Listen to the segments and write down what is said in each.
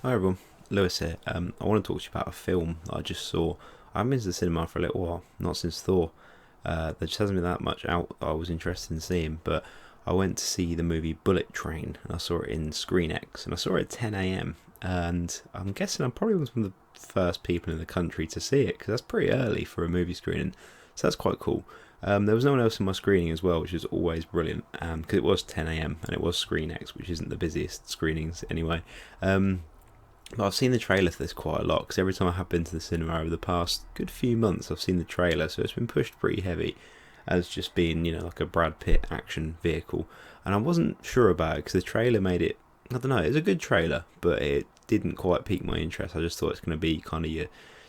Hi everyone, Lewis here. I want to talk to you about a film that I just saw. I haven't been to the cinema for a little while, not since Thor. There just hasn't been that much out that I was interested in seeing, but I went to see the movie Bullet Train, and I saw it in ScreenX, and I saw it at 10 a.m. And I'm guessing I probably was one of the first people in the country to see it, because that's pretty early for a movie screening, so that's quite cool. There was no one else in my screening as well, which is always brilliant, because it was 10 a.m. and it was ScreenX, which isn't the busiest screenings anyway. But I've seen the trailer for this quite a lot because every time I have been to the cinema over the past good few months, I've seen the trailer, so it's been pushed pretty heavy as just being, like a Brad Pitt action vehicle. And I wasn't sure about it because the trailer made it, I don't know, it was a good trailer, but it didn't quite pique my interest. I just thought it's going to be kind of your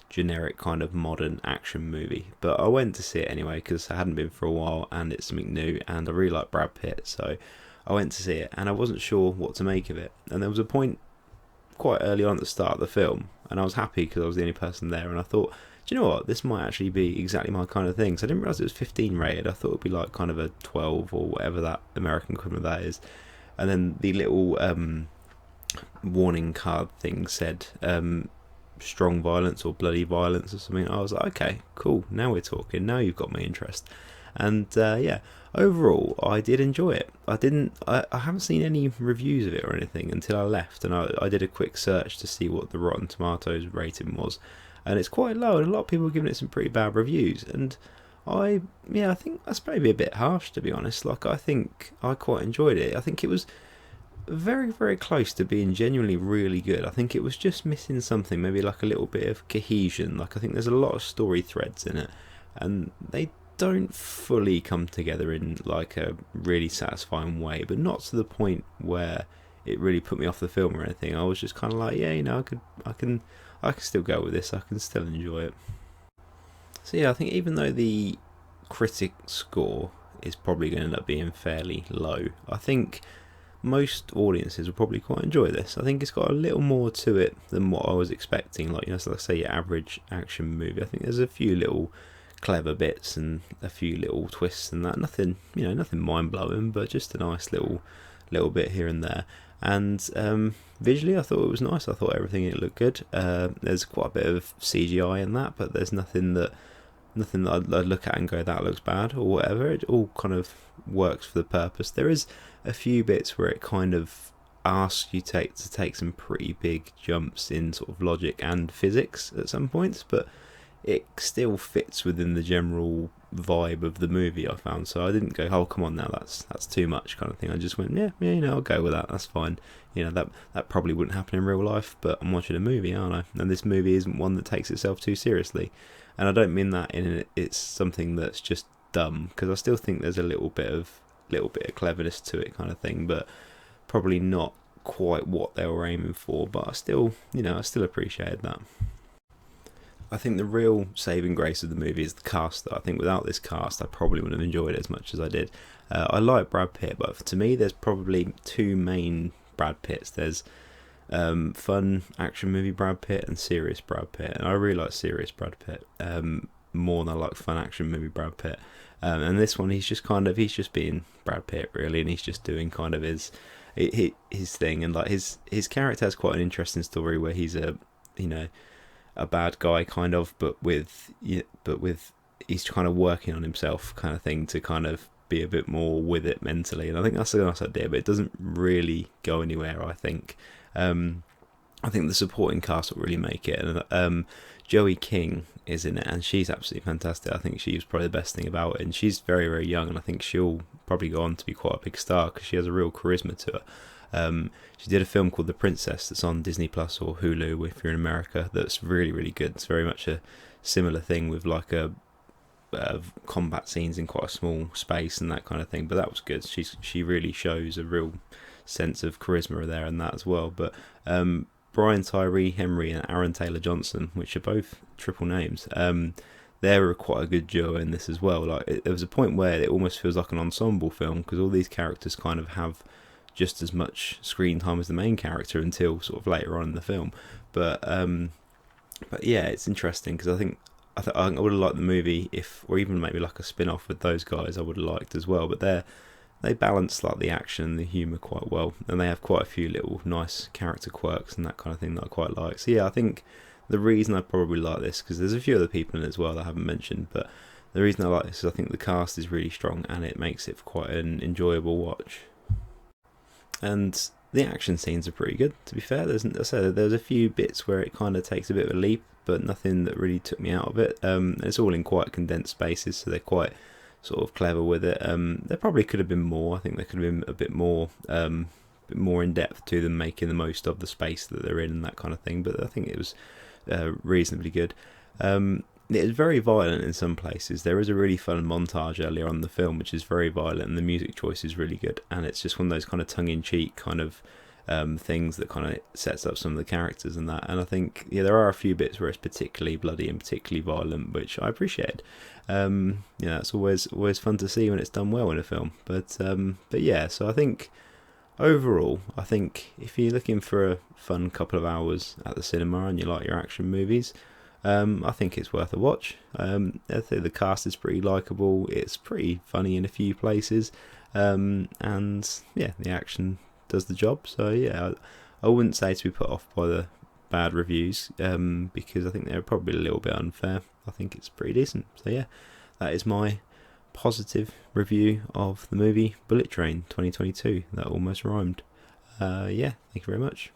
generic kind of modern action movie. But I went to see it anyway because I hadn't been for a while and it's something new and I really like Brad Pitt, so I went to see it and I wasn't sure what to make of it. And there was a point quite early on at the start of the film, and I was happy because I was the only person there, and I thought, do you know what, this might actually be exactly my kind of thing. So I didn't realise it was 15 rated. I thought it would be like kind of a 12 or whatever that American equivalent of that is. And then the little warning card thing said strong violence or bloody violence or something. I was like, okay, cool, now we're talking, now you've got my interest. And yeah, overall I did enjoy it. I haven't seen any reviews of it or anything until I left, and I did a quick search to see what the Rotten Tomatoes rating was, and it's quite low, and a lot of people are giving it some pretty bad reviews. And I think that's maybe a bit harsh, to be honest. Like, I think I quite enjoyed it. I think it was very, very close to being genuinely really good. I think it was just missing something, maybe like a little bit of cohesion. Like, I think there's a lot of story threads in it, and they don't fully come together in like a really satisfying way, but not to the point where it really put me off the film or anything. I was just kind of like, yeah, I can still go with this. I can still enjoy it. So yeah, I think even though the critic score is probably going to end up being fairly low, I think most audiences will probably quite enjoy this. I think it's got a little more to it than what I was expecting. Like, so let's say your average action movie. I think there's a few little clever bits and a few little twists and that. Nothing mind blowing, but just a nice little bit here and there. And visually, I thought it was nice. I thought everything in it looked good. There's quite a bit of CGI in that, but there's nothing that I'd look at and go, that looks bad or whatever. It all kind of works for the purpose. There is a few bits where it kind of asks you to take some pretty big jumps in sort of logic and physics at some points, but it still fits within the general vibe of the movie, I found. So I didn't go, oh come on now, that's too much kind of thing. I just went, yeah, I'll go with that, that's fine. That probably wouldn't happen in real life, but I'm watching a movie, aren't I? And this movie isn't one that takes itself too seriously. And I don't mean that in it's something that's just dumb, because I still think there's a little bit of cleverness to it kind of thing, but probably not quite what they were aiming for. But I still appreciated that. I think the real saving grace of the movie is the cast, though. I think without this cast, I probably wouldn't have enjoyed it as much as I did. I like Brad Pitt, but to me, there's probably two main Brad Pitts. There's fun action movie Brad Pitt and serious Brad Pitt, and I really like serious Brad Pitt more than I like fun action movie Brad Pitt. And this one, he's just being Brad Pitt, really, and he's just doing kind of his thing, and like his character has quite an interesting story where he's a bad guy kind of, but with he's kind of working on himself kind of thing to kind of be a bit more with it mentally, and I think that's a nice idea, but it doesn't really go anywhere. I think the supporting cast will really make it, and Joey King is in it, and she's absolutely fantastic. I think she's probably the best thing about it, and she's very, very young, and I think she'll probably go on to be quite a big star because she has a real charisma to her. She did a film called The Princess that's on Disney Plus or Hulu if you're in America, that's really, really good. It's very much a similar thing with like a combat scenes in quite a small space and that kind of thing, but that was good. She really shows a real sense of charisma there and that as well. But Brian Tyree Henry and Aaron Taylor Johnson, which are both triple names, they're quite a good duo in this as well. Like, there was a point where it almost feels like an ensemble film because all these characters kind of have just as much screen time as the main character until sort of later on in the film. But yeah, it's interesting because I think I would have liked the movie or even maybe like a spin-off with those guys. I would have liked as well. But they balance like the action and the humour quite well, and they have quite a few little nice character quirks and that kind of thing that I quite like. So yeah, I think the reason I probably like this, because there's a few other people in it as well that I haven't mentioned, but the reason I like this is I think the cast is really strong and it makes it quite an enjoyable watch. And the action scenes are pretty good, to be fair. There's a few bits where it kind of takes a bit of a leap, but nothing that really took me out of it. It's all in quite condensed spaces, so they're quite sort of clever with it. There probably could have been more. I think there could have been a bit more in depth to them, making the most of the space that they're in and that kind of thing. But I think it was reasonably good. It is very violent in some places. There is a really fun montage earlier on in the film, which is very violent, and the music choice is really good. And it's just one of those kind of tongue-in-cheek kind of things that kind of sets up some of the characters and that. And I think there are a few bits where it's particularly bloody and particularly violent, which I appreciate. It's always fun to see when it's done well in a film. But yeah, so I think overall, I think if you're looking for a fun couple of hours at the cinema and you like your action movies, I think it's worth a watch. I think the cast is pretty likeable. It's pretty funny in a few places, and yeah, the action does the job. So yeah, I wouldn't say to be put off by the bad reviews, because I think they're probably a little bit unfair. I think it's pretty decent. So yeah, that is my positive review of the movie Bullet Train 2022. That almost rhymed. Yeah, thank you very much.